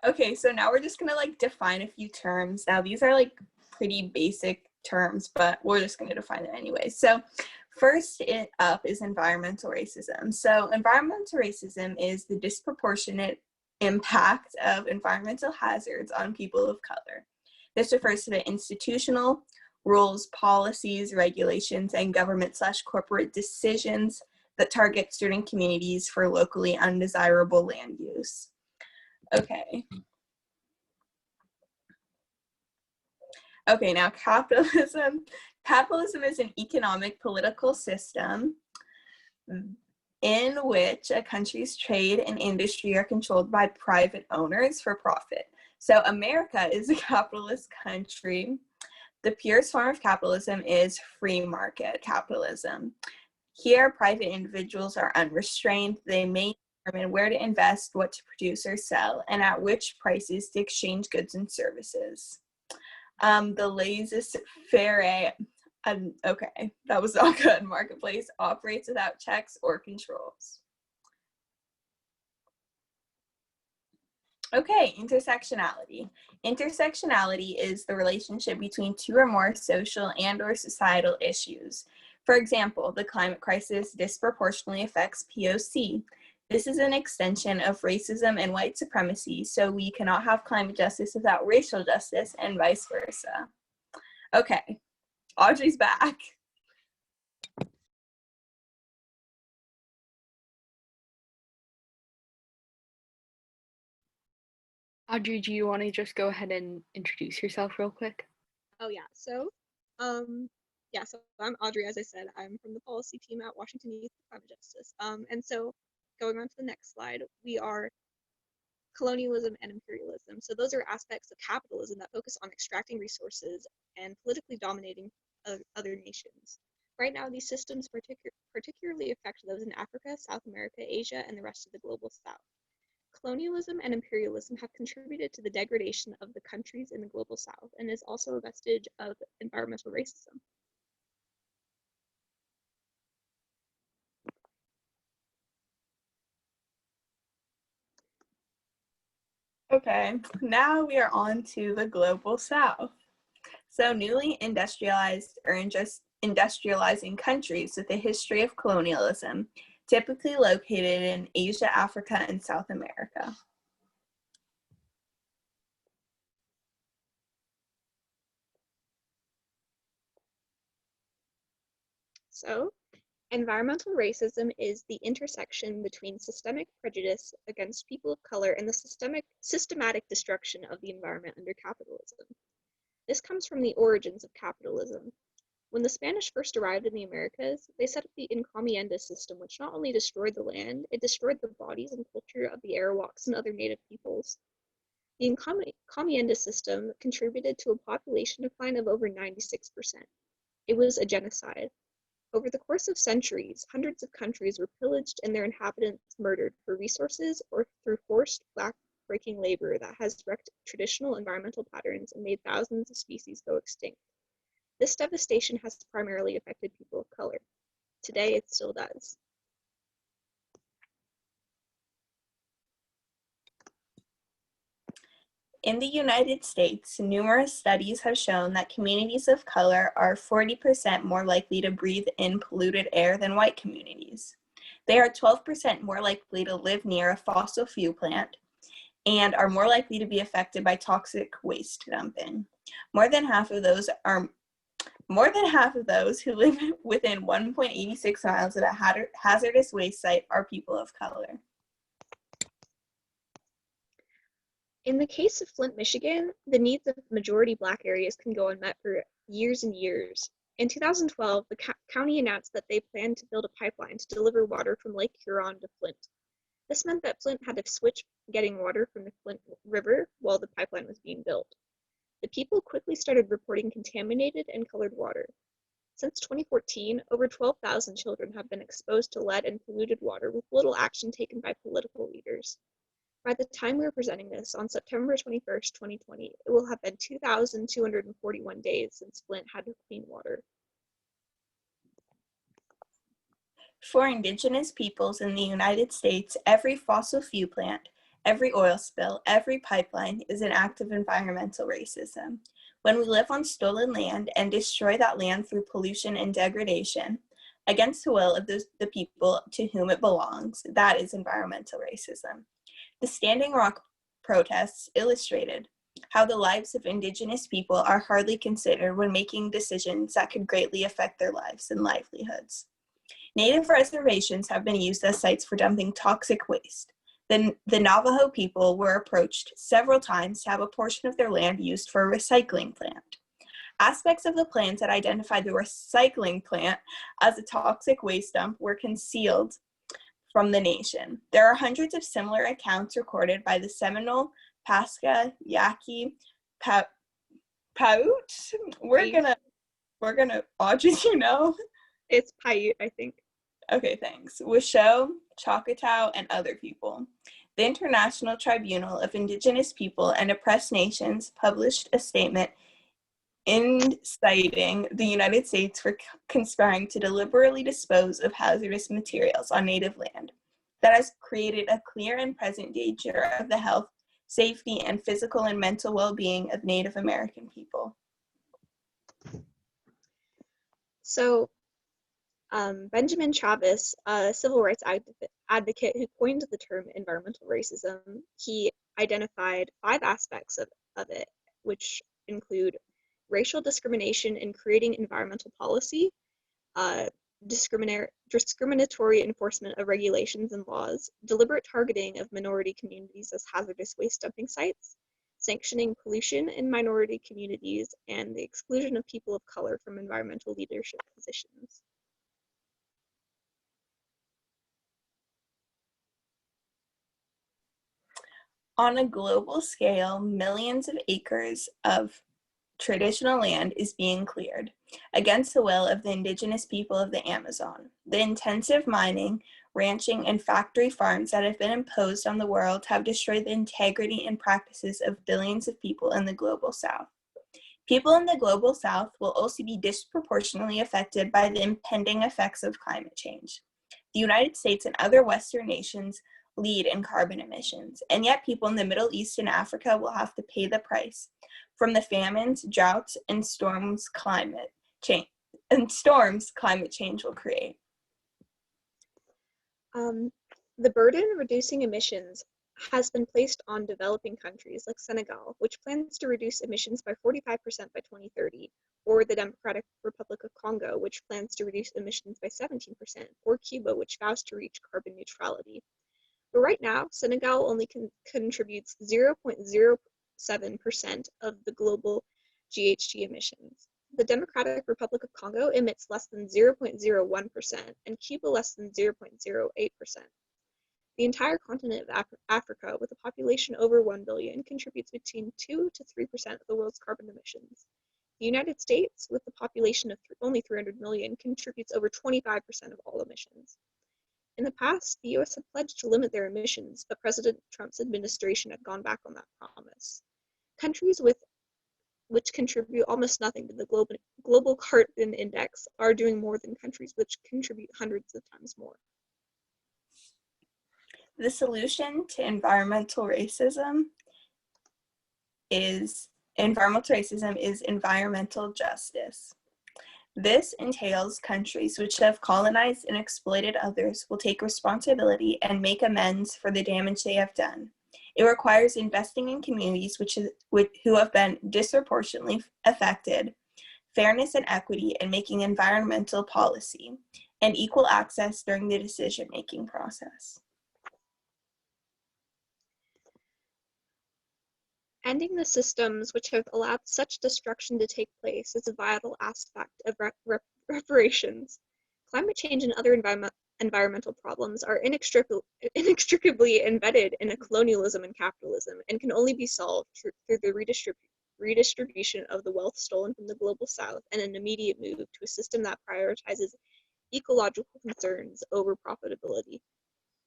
Okay, so now we're just gonna like define a few terms. Now these are like pretty basic terms, but we're just gonna define them anyway. So first up is environmental racism. So environmental racism is the disproportionate impact of environmental hazards on people of color. This refers to the institutional rules, policies, regulations, and government/corporate decisions that target certain communities for locally undesirable land use. Okay. Okay, now capitalism. Capitalism is an economic political system in which a country's trade and industry are controlled by private owners for profit. So America is a capitalist country. The purest form of capitalism is free market capitalism. Here, private individuals are unrestrained. They may determine where to invest, what to produce or sell, and at which prices to exchange goods and services. The laissez-faire, okay, that was not good, marketplace operates without checks or controls. Okay, intersectionality. Intersectionality is the relationship between two or more social and/or societal issues. For example, the climate crisis disproportionately affects POC. This is an extension of racism and white supremacy, so we cannot have climate justice without racial justice and vice versa. Okay, Audrey's back. Audrey, do you want to just go ahead and introduce yourself real quick? Oh yeah, so I'm Audrey, as I said. I'm from the policy team at Washington Youth for Climate Justice. And so going on to the next slide, we are colonialism and imperialism. So those are aspects of capitalism that focus on extracting resources and politically dominating other nations. Right now, these systems particularly affect those in Africa, South America, Asia, and the rest of the global South. Colonialism and imperialism have contributed to the degradation of the countries in the global South and is also a vestige of environmental racism. Okay, now we are on to the global South. So newly industrialized or industrializing countries with a history of colonialism, typically located in Asia, Africa, and South America. So, environmental racism is the intersection between systemic prejudice against people of color and the systematic destruction of the environment under capitalism. This comes from the origins of capitalism. When the Spanish first arrived in the Americas, they set up the encomienda system, which not only destroyed the land, it destroyed the bodies and culture of the Arawaks and other native peoples. The encomienda system contributed to a population decline of over 96%. It was a genocide. Over the course of centuries, hundreds of countries were pillaged and their inhabitants murdered for resources or through forced back-breaking labor that has wrecked traditional environmental patterns and made thousands of species go extinct. This devastation has primarily affected people of color. Today, it still does. In the United States, numerous studies have shown that communities of color are 40% more likely to breathe in polluted air than white communities. They are 12% more likely to live near a fossil fuel plant and are more likely to be affected by toxic waste dumping. More than half of those who live within 1.86 miles of a hazardous waste site are people of color. In the case of Flint, Michigan, the needs of majority Black areas can go unmet for years and years. In 2012, the county announced that they planned to build a pipeline to deliver water from Lake Huron to Flint. This meant that Flint had to switch getting water from the Flint River while the pipeline was being built. The people quickly started reporting contaminated and colored water. Since 2014, over 12,000 children have been exposed to lead and polluted water with little action taken by political leaders. By the time we are presenting this, on September 21st, 2020, it will have been 2,241 days since Flint had clean water. For Indigenous peoples in the United States, every fossil fuel plant, Every oil spill, every pipeline is an act of environmental racism. When we live on stolen land and destroy that land through pollution and degradation, against the will of the people to whom it belongs, that is environmental racism. The Standing Rock protests illustrated how the lives of Indigenous people are hardly considered when making decisions that could greatly affect their lives and livelihoods. Native reservations have been used as sites for dumping toxic waste. The Navajo people were approached several times to have a portion of their land used for a recycling plant. Aspects of the plans that identified the recycling plant as a toxic waste dump were concealed from the nation. There are hundreds of similar accounts recorded by the Seminole, Pasca, Yaqui, Paiute. We're gonna, Audrey, you know? It's Paiute, I think. Okay, thanks. Washoe, Choctaw, and other people. The International Tribunal of Indigenous People and Oppressed Nations published a statement inciting the United States for conspiring to deliberately dispose of hazardous materials on Native land that has created a clear and present danger of the health, safety, and physical and mental well-being of Native American people. So, Benjamin Travis, a civil rights advocate who coined the term environmental racism, he identified 5 aspects of it, which include racial discrimination in creating environmental policy, discriminatory enforcement of regulations and laws, deliberate targeting of minority communities as hazardous waste dumping sites, sanctioning pollution in minority communities, and the exclusion of people of color from environmental leadership positions. On a global scale, millions of acres of traditional land is being cleared against the will of the Indigenous people of the Amazon. The intensive mining, ranching, and factory farms that have been imposed on the world have destroyed the integrity and practices of billions of people in the global South. People in the global South will also be disproportionately affected by the impending effects of climate change. The United States and other Western nations lead in carbon emissions, and yet people in the Middle East and Africa will have to pay the price from the famines, droughts, and storms climate change will create. The burden of reducing emissions has been placed on developing countries like Senegal, which plans to reduce emissions by 45% by 2030, or the Democratic Republic of Congo, which plans to reduce emissions by 17%, or Cuba, which vows to reach carbon neutrality. But right now, Senegal only contributes 0.07% of the global GHG emissions. The Democratic Republic of Congo emits less than 0.01%, and Cuba less than 0.08%. The entire continent of Africa, with a population over 1 billion, contributes between 2 to 3% of the world's carbon emissions. The United States, with a population of only 300 million, contributes over 25% of all emissions. In the past, the US had pledged to limit their emissions, but President Trump's administration had gone back on that promise. Countries which contribute almost nothing to the global carbon index are doing more than countries which contribute hundreds of times more. The solution to environmental racism is environmental justice. This entails countries which have colonized and exploited others will take responsibility and make amends for the damage they have done. It requires investing in communities who have been disproportionately affected, fairness and equity in making environmental policy, and equal access during the decision-making process. Ending the systems which have allowed such destruction to take place is a vital aspect of reparations. Climate change and other environmental problems are inextricably embedded in a colonialism and capitalism, and can only be solved through the redistribution of the wealth stolen from the global South and an immediate move to a system that prioritizes ecological concerns over profitability.